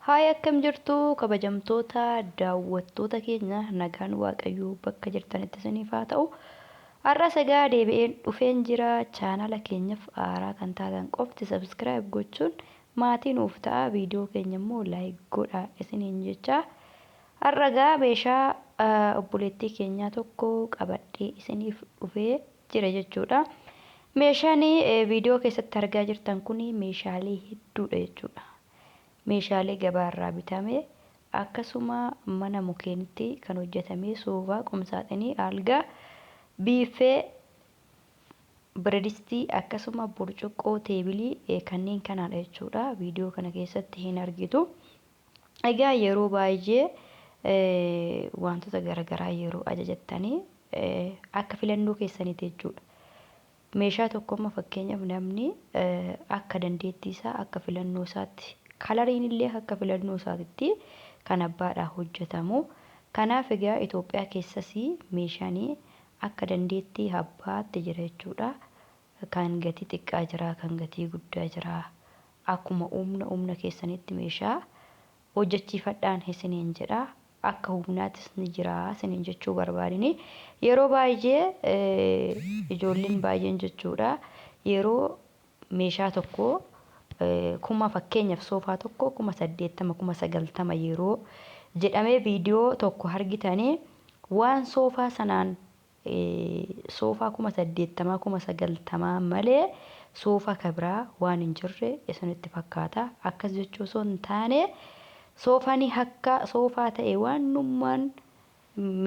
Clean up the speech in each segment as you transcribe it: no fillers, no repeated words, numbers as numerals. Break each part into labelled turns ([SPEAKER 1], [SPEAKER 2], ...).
[SPEAKER 1] Haaya akkam jirtu kabajamtoota daawwattoota keenya nagaan waaqayyoo bakka jirtanitti isiniif haa ta'u. Har'a sagaa deebi'een dhufeen jira chaanala keenyaaf haaraa kan taatan qofti subscribe gochuun maatii nuuf ta'a viidiyoo keenya immoo like godhaa isiniin jecha. Har'a gaa meeshaa obboleettii keenyaa tokko qabadhee isiniif dhufee jira jechuudha. Meeshaan viidiyoo keessatti argaa jirtan kun meeshaalee hedduudha jechuudha. Meeshaalee gabaarraa bitame akkasuma mana mukeenitti kan hojjetame soofaa, qumsaaxinii, algaa, biifee, biredistii akkasuma burcuqqoo, teebilii kanneen kanaadha jechuudha. Viidiyoo kana keessatti hin argitu. Egaa yeroo baay'ee wantoota garaagaraa yeroo ajajattanii akka filannoo keessaniiti jechuudha. Meeshaa tokkomma fakkeenyaaf namni akka dandeettii isaa akka filannoo isaatti kalariin illee akka filannoo isaatti kan abbaadhaa hojjetamu. Kanaaf egaa Itoophiyaa keessas meeshaan akka dandeettii abbaatti jira jechuudha. Kan gatii xiqqaa jira, kan gatii guddaa jira. Akkuma humna keessanitti meeshaa hojjechiifadhaan isiniin jedha. Akka humnaattis ni jira isiniin jechuu barbaadini. Yeroo baay'ee ijoolleen baay'een jechuudha. Yeroo meeshaa tokko kuma fakkeenyaaf soofaa tokko 80,000 90,000 yeroo jedhamee viidiyoo tokko argitanii waan soofaa sanaan soofaa 80,000 90,000 malee soofaa kabraa waan hin jirre isinitti fakkaata. Akkas jechuu osoo hin taane soofaan akka soofaa ta'e waanummaan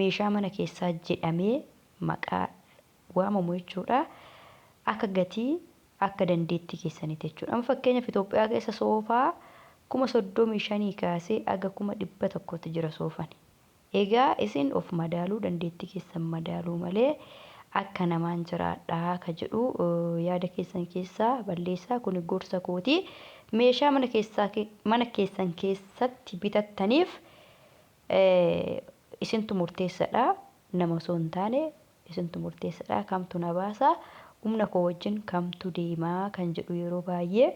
[SPEAKER 1] meeshaa mana keessaa jedhamee maqaa waamamu jechuudha. Akka gatii akka dandeettii keessaniiti jechuudha. Amma fakkeenyaaf Itoophiyaa keessa soofaa 35,000 kaasee aga 100,000 jira soofaan. Egaa isin of madaaluu dandeettii keessan madaaluu malee akka namaan jiraadhaa ka jedhu yaada keessan keessaa balleessaa. Kun gorsa kooti. Meeshaa mana keessan keessatti bitattaniif isintu murteessadha. Nama osoo hin taane isintu murteessadha. Kamtu na baasa humna koo wajjin kamtu deemaa kan jedhu yeroo baay'ee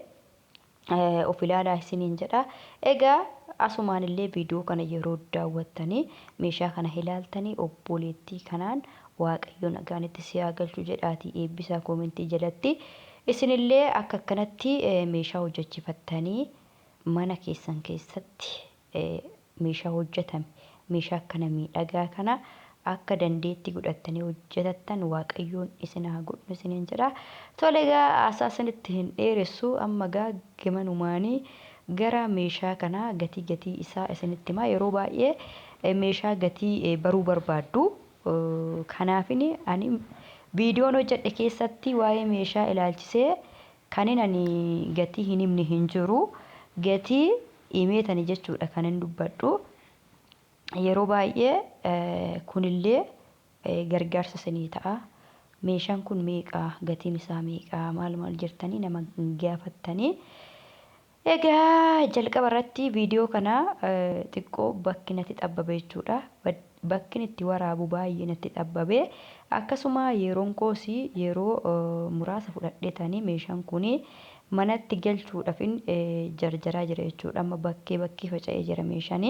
[SPEAKER 1] of ilaalaa isiniin jedha. Egaa asumaan illee viidiyoo kana yeroo daawwattanii meeshaa kana ilaaltanii obboleettii kanaan waaqayyo nagaanitti si haa galchu jedhaatii eebbisaa koomentii jalatti. Isinillee akka akkanatti meeshaa hojjechiifattanii mana keessan keessatti meeshaa hojjetame meeshaa akkana miidhagaa kana akka dandeettii godhattanii hojjetattan waaqayyoon isin haa godhu isiniin jedha. Tole egaa asaasinitti hin dheeressu amma gaa gemanumaanii gara meeshaa kana gatii isaa isinitti himaa. Yeroo baay'ee meeshaa gatii baruu barbaaddu. Kanaafin ani viidiyoon hojjedhe keessatti waa'ee meeshaa ilaalchisee kanin ani gatii hin himne hin jiru. Gatii himeetani jechuudha kan hin dubbadhu. Yeroo baay'ee kunillee gargaarsa isinii ta'a. Meeshaan kun meeqa? Gatiin isaa meeqa? Maal jirtanii nama gaafattanii. Egaa jalqaba irratti viidiyoo kana xiqqoo bakki natti xabbabe jechuudha. Bakki itti waraabu baay'ee natti xabbabe. Akkasuma yeroon koosii yeroo muraasa fudhadheetanii meeshaan kun manatti galchuudhaaf jarjaraa jira jechuudha. Amma bakkee faca'ee jira meeshaan.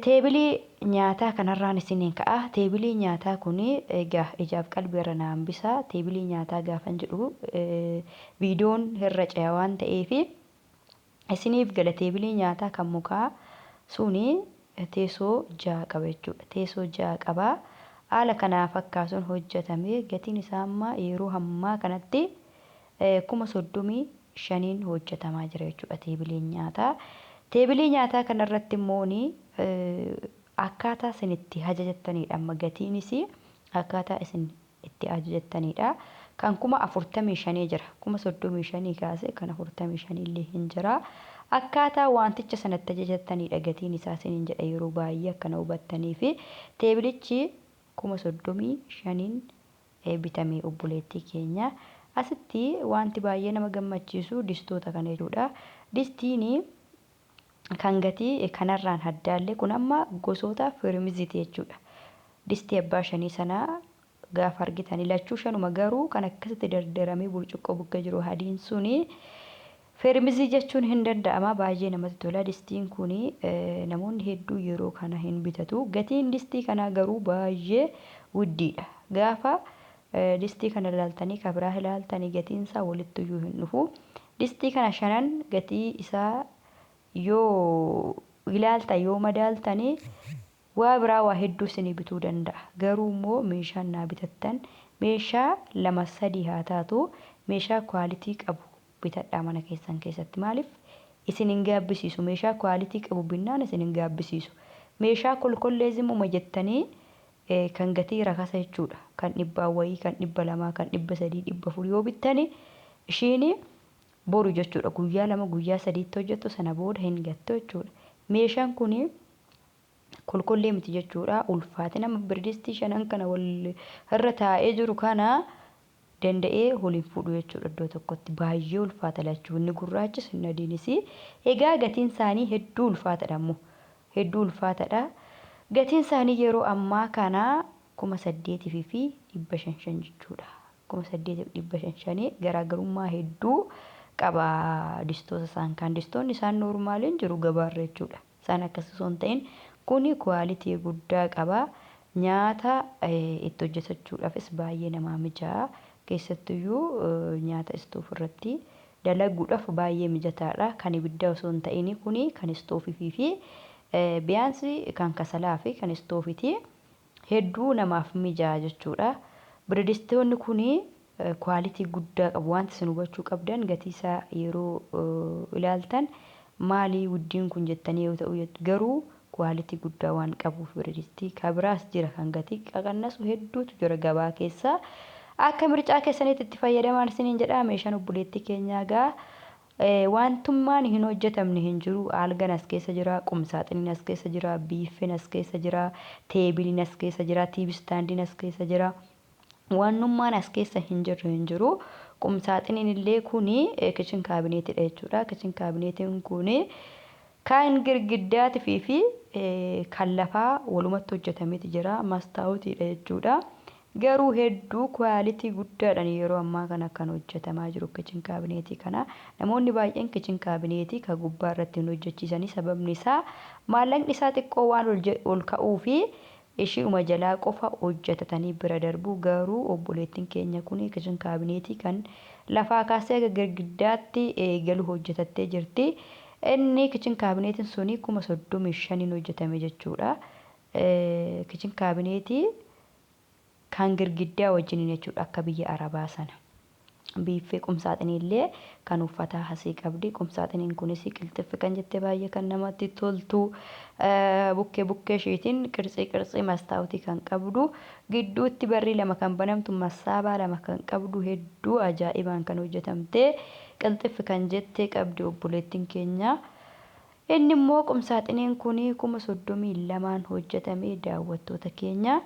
[SPEAKER 1] Teebilii nyaataa kanarraan isiniin ka'a. Teebilii nyaataa kun egaa ijaaf qalbii irra na hambisaa. Teebilii nyaataa gaafan jedhu viidiyoon irra ce'a waan ta'eef isiniif gala. Teebilii nyaataa kan mukaa suni teessoo 6 qaba jechuudha. Teessoo 6 qaba. Haala kanaa fakkaatuun hojjetame gatiin isaa amma yeroo hammaa kanatti 35,000 hojjetamaa jira jechuudha teebiliin nyaataa. Teebilii nyaataa kanarratti immoo akkaataa isin itti ajajattanidha. Amma gatiinis akkaataa isin itti ajajattanidha. Kan 45,000 jira. 35,000 kaasee kan 45 illee hin jira. Akkaataa wanticha sanatti ajajattanidha gatiin isaa isiniin jedha yeroo baay'ee akkana hubattanii fi teebilichi 35,000 bitamee obboleettii keenya. Asitti wanti baay'ee nama gammachiisu distoota kana jechuudha. Distiin kan gatii kanarraan addaallee kun amma gosoota firmiziti jechuudha. Distii abbaa 5 sanaa gaafa argitan lachuu 5 garuu kan akkasitti dardaramee burcuqqoo bukka jiru hadiin suni Feermizii jechuun hin danda'ama baay'ee namatti tola. Distiin kuni namoonni hedduu yeroo kana hin bitatu. Gatiin distii kanaa garuu baay'ee guddiidha. Gaafa distii kana ilaaltanii kan biraa ilaaltanii gatiin isaa walitti iyyuu hin dhufu. Distii kana shanan gatii isaa yoo ilaaltan yoo madaaltanii waa biraa waa hedduu isinii bituu danda'a. Garuu immoo meeshaan naa bitattan meeshaa 2-3 haa taatu meeshaa kwaalitii qabu bitadhaa mana keessan keessatti. Maaliif isin hin gaabbisiisu meeshaa kwaalitii qabu binnaan isin hin gaabbisiisu. Meeshaa kolkolleezimuma jettanii kan gatii rakasa jechuudha. Kan 100 kan 200 kan 300 400 yoo bittani ishiin boru jechuudha. Guyyaa 2 guyyaa 3 hojjettu sana booda hin gattu jechuudha. Meeshaan kun kolkollee miti jechuudha. Ulfaatina birdistii shanan kana wal irra taa'ee jiru kana danda'ee waliin fuudhu jechuudha. Iddoo tokkotti baay'ee ulfaata lachuu inni gurraachis inni adiinis. Egaa gatiin isaanii hedduu ulfaatadha immoo hedduu ulfaatadha. Gatiin isaanii yeroo ammaa kana 8,500 jechuudha. 8,500 garaagarummaa hedduu qaba distoota isaan kan distoonni isaan noormaaliin jiru gabaarra jechuudha. Isaan akkasii osoo hin ta'in kuni kwaalitii guddaa qaba. Nyaata itti hojjetachuudhaafis baay'ee nama mija'a. Keessattuyyuu nyaata istoofii irratti dalaguudhaaf baay'ee mijataadha. Kan ibidda osoo hin ta'in kuni kan istoofii fi biyaansi kan kasalaa fi kan istoofiiti. Hedduu namaaf mija'a jechuudha. Birdistoonni kuni kwaalitii guddaa qabu. Wanti isin hubachuu qabdan gatii isaa yeroo ilaaltan maalii guddiin kun jettanii yoo ta'u garuu kwaalitii guddaa waan qabuuf birdistii kabiraas jira kan gatii qaqannasu hedduutu jira gabaa keessa. Akka mircaa keessanitti itti fayyadamaan isiniin jedha. Meeshaan obboleettii keenyaa gaa wantummaan hin hojjetamne hin jiru. Aalgan as keessa jira, qumsaaxiniin as keessa jira, biiffeen as keessa jira, teebiliin as keessa jira, tiibistaandiin as keessa jira. Wannummaan as keessa hin jiru. Qumsaaxiniin illee kuni kitchen kaabineetidha jechuudha. Kitchen kaabineetiin kuni kan girgiddaatii fi kan lafaa walumatti hojjetameeti jira. Mastaawutiidha jechuudha. Garuu hedduu kwaalitii guddaadhaan yeroo ammaa kana kan hojjetamaa jiru kitchen kaabineetii kana. Namoonni baay'een kitchen kaabineetii kan gubbaa irratti hin hojjechiisanii sababni isaa maallaqni isaa xiqqoo waan ol ka'uu fi ishiuma jalaa qofa hojjetatanii bira darbu. Garuu obboleettiin keenya kun kitchen kaabineetii kan lafaa kaasee aga girgiddaatti galu hojjetattee jirti. Inni kitchen kaabineetiin suni 35,000 hojjetame jechuudha. Kitchen kaabineetii kan girgiddaa wajjin jechuudha akka biyya Arabaa sana. Biiffee qumsaaxinii illee kan uffataa asii qabdi. Qumsaaxiniin kunis qilxiffi kan jettee baay'ee kan namatti toltu. Bukkee isheetiin qirtsii mastaawutii kan qabdu. Gidduutti barrii 2 kan banamtu masaabaa 2 kan qabdu hedduu ajaa'ibaan kan hojjetamte qilxiffi kan jettee qabdi obboleettiin keenya. Inni immoo qumsaaxiniin kun 32,000 hojjetamee daawwattoota keenya.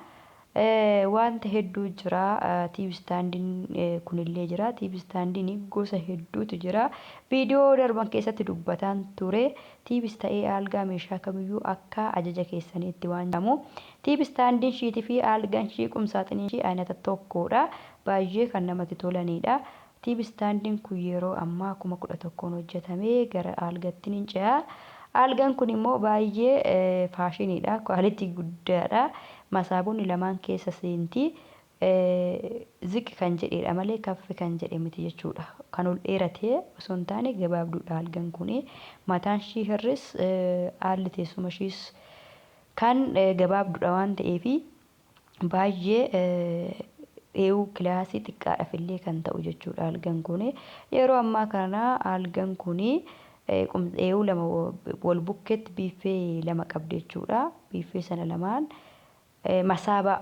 [SPEAKER 1] Wanta hedduu jira. Tiibistaandiin kunillee jira. Tiibistaandiin gosa hedduutu jira. Viidiyoo darban keessatti dubbataan ture. Tiibis ta'ee aalgaa meeshaa kamiyyuu akka ajaja keessaniitti waan jedhamu. Tiibistaandiin shiitii fi aalgaan shii qumsaaxiniin shii aynata tokkodha. Baay'ee kan namatti tolanidha. Tiibistaandiin kun yeroo ammaa 11,000 hojjetamee gara aalgaatti ni ce'a. Aalgaan kun immoo baay'ee faashiniidha. Kwaalitii guddaadha. Masaabonni lamaan keessa seenti ziqi kan jedhedha malee kaffi kan jedhe miti jechuudha. Kan ol dheeratee osoo hin taane gabaabduudha aalgaan kun. Mataan ishii hir'is haalli teessuma ishiis kan gabaabduudha waan ta'eef baay'ee dheewuu kilaasii xiqqaadhaaf illee kan ta'u jechuudha aalgaan kun. Yeroo ammaa kana aalgaan kun dheewuu 2 wal bukkeetti biiffee 2 qabdi jechuudha. Biiffee sana lamaan masaabaa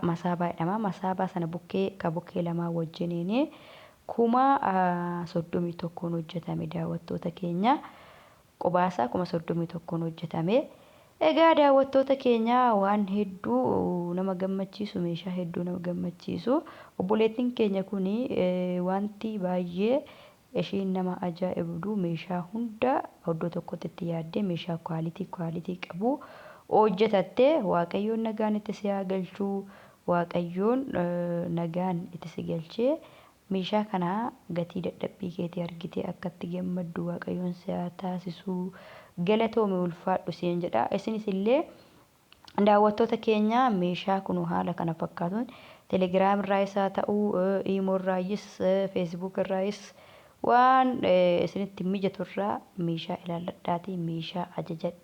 [SPEAKER 1] jedhama. Masaabaa sana bukkee 2 wajjiniin 31,000 hojjetame daawwattoota keenya. Qubaasaa 31,000 hojjetame. Egaa daawwattoota keenya waan hedduu nama gammachiisu meeshaa hedduu nama gammachiisu. Obboleettiin keenya kun wanti baay'ee ishiin nama ajaa'ibdu meeshaa hunda iddoo tokkotti itti yaaddee meeshaa kwaalitii qabu hojjetatte. Waaqayyoon nagaan itti si haa galchu. Waaqayyoon nagaan itti si galchee meeshaa kana gatii dadhabbii keetii argitee akkatti gammaddu waaqayyoon si haa taasisu galatoome ulfaadhu siin jedha isinis illee daawwattoota keenya meeshaa kun haala kana fakkaatuun telegiraam irraayis haa ta'uu iimoo irraayis feesbuuk irraayis waan isinitti mijatu irraa meeshaa ilaalladhaatii meeshaa ajajadha.